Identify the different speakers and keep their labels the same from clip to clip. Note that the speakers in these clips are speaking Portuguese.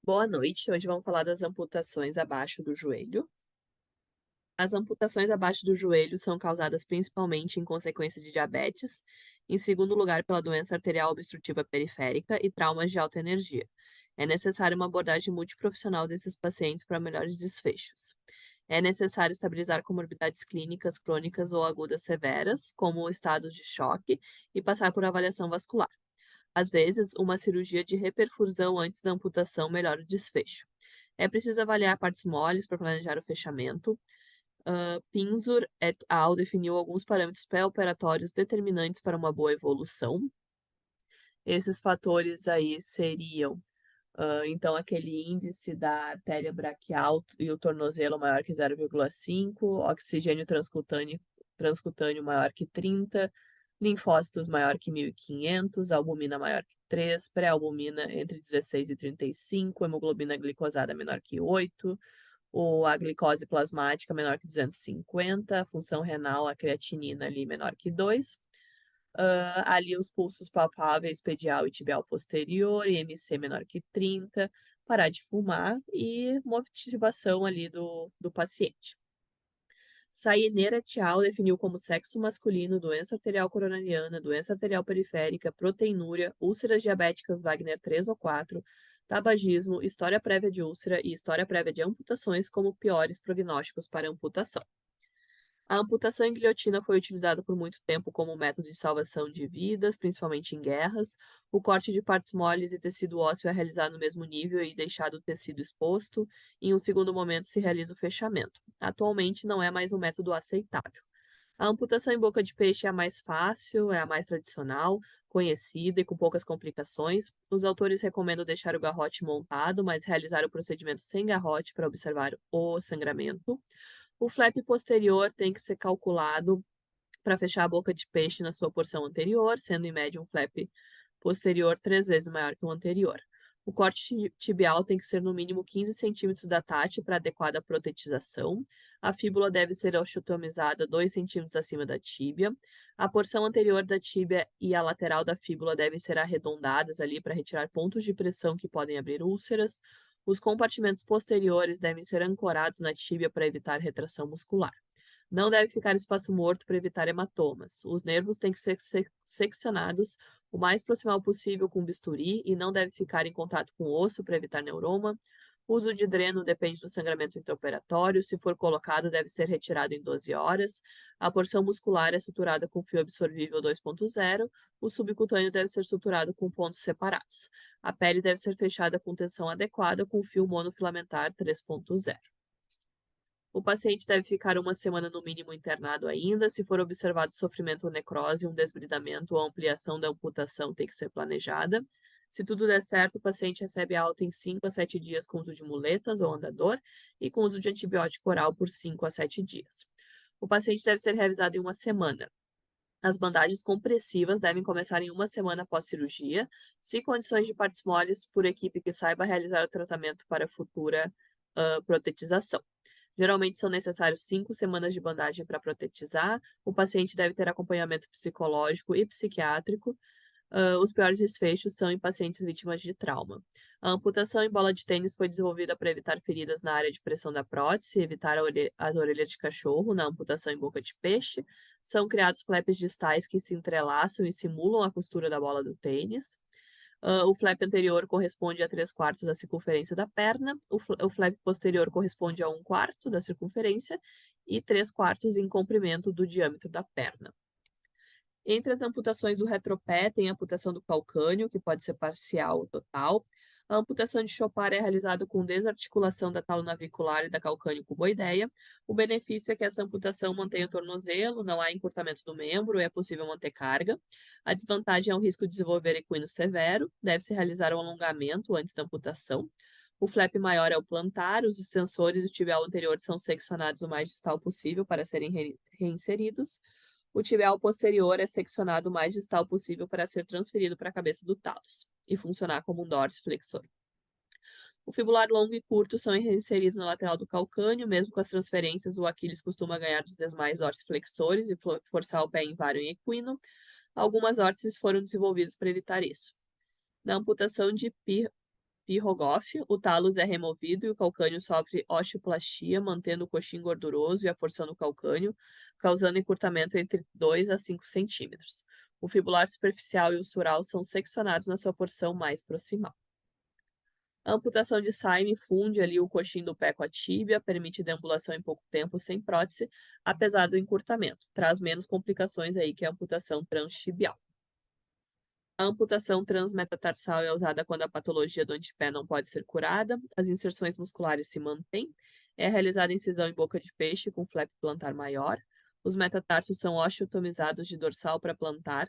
Speaker 1: Boa noite. Hoje vamos falar das amputações abaixo do joelho. As amputações abaixo do joelho são causadas principalmente em consequência de diabetes, em segundo lugar pela doença arterial obstrutiva periférica e traumas de alta energia. É necessária uma abordagem multiprofissional desses pacientes para melhores desfechos. É necessário estabilizar comorbidades clínicas crônicas ou agudas severas, como estados de choque, e passar por avaliação vascular. Às vezes, uma cirurgia de reperfusão antes da amputação melhora o desfecho. É preciso avaliar partes moles para planejar o fechamento. Pinzur et al. Definiu alguns parâmetros pré-operatórios determinantes para uma boa evolução. Esses fatores aí seriam, então, aquele índice da artéria braquial e o tornozelo maior que 0,5, oxigênio transcutâneo maior que 30, linfócitos maior que 1.500, albumina maior que 3, pré-albumina entre 16 e 35, hemoglobina glicosada menor que 8, a glicose plasmática menor que 250, a função renal, a creatinina ali menor que 2. Ali os pulsos palpáveis, pedial e tibial posterior, IMC menor que 30, parar de fumar e motivação ali do paciente. Saineira et al. Definiu como sexo masculino, doença arterial coronariana, doença arterial periférica, proteinúria, úlceras diabéticas Wagner 3 ou 4, tabagismo, história prévia de úlcera e história prévia de amputações como piores prognósticos para amputação. A amputação em guilhotina foi utilizada por muito tempo como método de salvação de vidas, principalmente em guerras. O corte de partes moles e tecido ósseo é realizado no mesmo nível e deixado o tecido exposto. Em um segundo momento se realiza o fechamento. Atualmente não é mais um método aceitável. A amputação em boca de peixe é a mais fácil, é a mais tradicional, conhecida e com poucas complicações. Os autores recomendam deixar o garrote montado, mas realizar o procedimento sem garrote para observar o sangramento. O flap posterior tem que ser calculado para fechar a boca de peixe na sua porção anterior, sendo em média um flap posterior 3 vezes maior que o anterior. O corte tibial tem que ser no mínimo 15 centímetros da TAT para adequada protetização. A fíbula deve ser osteotomizada 2 centímetros acima da tíbia. A porção anterior da tíbia e a lateral da fíbula devem ser arredondadas ali para retirar pontos de pressão que podem abrir úlceras. Os compartimentos posteriores devem ser ancorados na tíbia para evitar retração muscular. Não deve ficar espaço morto para evitar hematomas. Os nervos têm que ser seccionados o mais proximal possível com bisturi e não deve ficar em contato com o osso para evitar neuroma. O uso de dreno depende do sangramento intraoperatório. Se for colocado, deve ser retirado em 12 horas. A porção muscular é suturada com fio absorvível 2.0. O subcutâneo deve ser suturado com pontos separados. A pele deve ser fechada com tensão adequada com fio monofilamentar 3.0. O paciente deve ficar uma semana no mínimo internado ainda. Se for observado sofrimento ou necrose, um desbridamento ou ampliação da amputação tem que ser planejada. Se tudo der certo, o paciente recebe alta em 5 a 7 dias com uso de muletas ou andador e com uso de antibiótico oral por 5 a 7 dias. O paciente deve ser revisado em uma semana. As bandagens compressivas devem começar em uma semana após cirurgia, se condições de partes moles, por equipe que saiba realizar o tratamento para futura protetização. Geralmente são necessários 5 semanas de bandagem para protetizar. O paciente deve ter acompanhamento psicológico e psiquiátrico. Os piores desfechos são em pacientes vítimas de trauma. A amputação em bola de tênis foi desenvolvida para evitar feridas na área de pressão da prótese, evitar as orelhas de cachorro na amputação em boca de peixe. São criados flaps distais que se entrelaçam e simulam a costura da bola do tênis. O flap anterior corresponde a 3/4 da circunferência da perna, o flap posterior corresponde a 1/4 da circunferência e 3/4 em comprimento do diâmetro da perna. Entre as amputações do retropé, tem a amputação do calcâneo, que pode ser parcial ou total. A amputação de Chopard é realizada com desarticulação da talonavicular e da calcâneo-cuboideia. O benefício é que essa amputação mantém o tornozelo, não há encurtamento do membro e é possível manter carga. A desvantagem é o risco de desenvolver equino severo. Deve-se realizar um alongamento antes da amputação. O flap maior é o plantar, os extensores e o tibial anterior são seccionados o mais distal possível para serem reinseridos. O tibial posterior é seccionado o mais distal possível para ser transferido para a cabeça do talos e funcionar como um dorsiflexor. O fibular longo e curto são inseridos na lateral do calcâneo, mesmo com as transferências, o Aquiles costuma ganhar dos demais dorsiflexores e forçar o pé em vário e equino. Algumas órteses foram desenvolvidas para evitar isso. Na amputação de P. Rogoff, o tálus é removido e o calcânio sofre osteoplastia, mantendo o coxim gorduroso e a porção do calcânio, causando encurtamento entre 2 a 5 centímetros. O fibular superficial e o sural são seccionados na sua porção mais proximal. A amputação de Syme funde ali o coxim do pé com a tíbia, permite deambulação em pouco tempo sem prótese, apesar do encurtamento. Traz menos complicações aí que a amputação transtibial. A amputação transmetatarsal é usada quando a patologia do antepé não pode ser curada, as inserções musculares se mantêm, é realizada incisão em boca de peixe com flap plantar maior, os metatarsos são osteotomizados de dorsal para plantar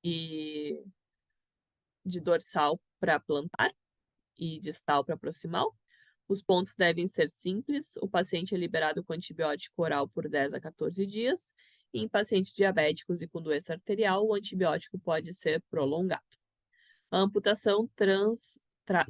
Speaker 1: e de dorsal para plantar e distal para proximal. Os pontos devem ser simples, o paciente é liberado com antibiótico oral por 10 a 14 dias, e em pacientes diabéticos e com doença arterial, o antibiótico pode ser prolongado. A amputação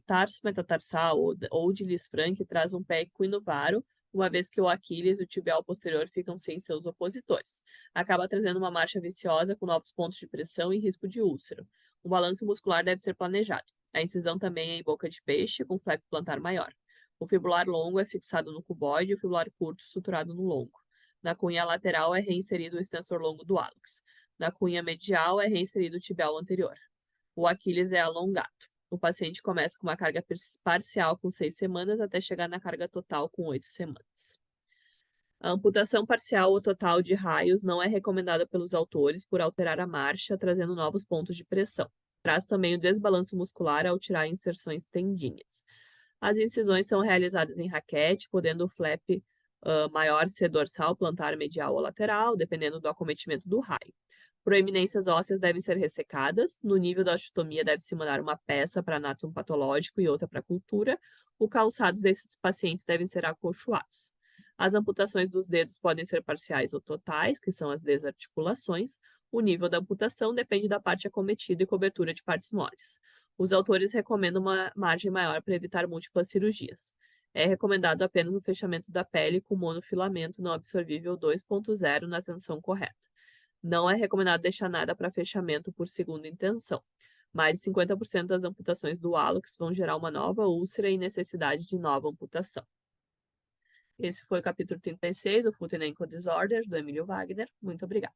Speaker 1: tarso-metatarsal ou de Lisfranc traz um pé equinovaro, uma vez que o Aquiles e o tibial posterior ficam sem seus opositores. Acaba trazendo uma marcha viciosa com novos pontos de pressão e risco de úlcera. O balanço muscular deve ser planejado. A incisão também é em boca de peixe, com flap plantar maior. O fibular longo é fixado no cuboide e o fibular curto suturado no longo. Na cunha lateral é reinserido o extensor longo do hálux. Na cunha medial é reinserido o tibial anterior. O Aquiles é alongado. O paciente começa com uma carga parcial com 6 semanas até chegar na carga total com 8 semanas. A amputação parcial ou total de raios não é recomendada pelos autores por alterar a marcha, trazendo novos pontos de pressão. Traz também o desbalanço muscular ao tirar inserções tendinhas. As incisões são realizadas em raquete, podendo o flap maior ser dorsal, plantar, medial ou lateral, dependendo do acometimento do raio. Proeminências ósseas devem ser ressecadas. No nível da osteotomia, deve-se mandar uma peça para anátomo patológico e outra para cultura. Os calçados desses pacientes devem ser acolchoados. As amputações dos dedos podem ser parciais ou totais, que são as desarticulações. O nível da amputação depende da parte acometida e cobertura de partes moles. Os autores recomendam uma margem maior para evitar múltiplas cirurgias. É recomendado apenas o fechamento da pele com monofilamento não absorvível 2.0 na tensão correta. Não é recomendado deixar nada para fechamento por segunda intenção. Mais de 50% das amputações do hálux vão gerar uma nova úlcera e necessidade de nova amputação. Esse foi o capítulo 36, o Foot and Ankle Disorders, do Emílio Wagner. Muito obrigada.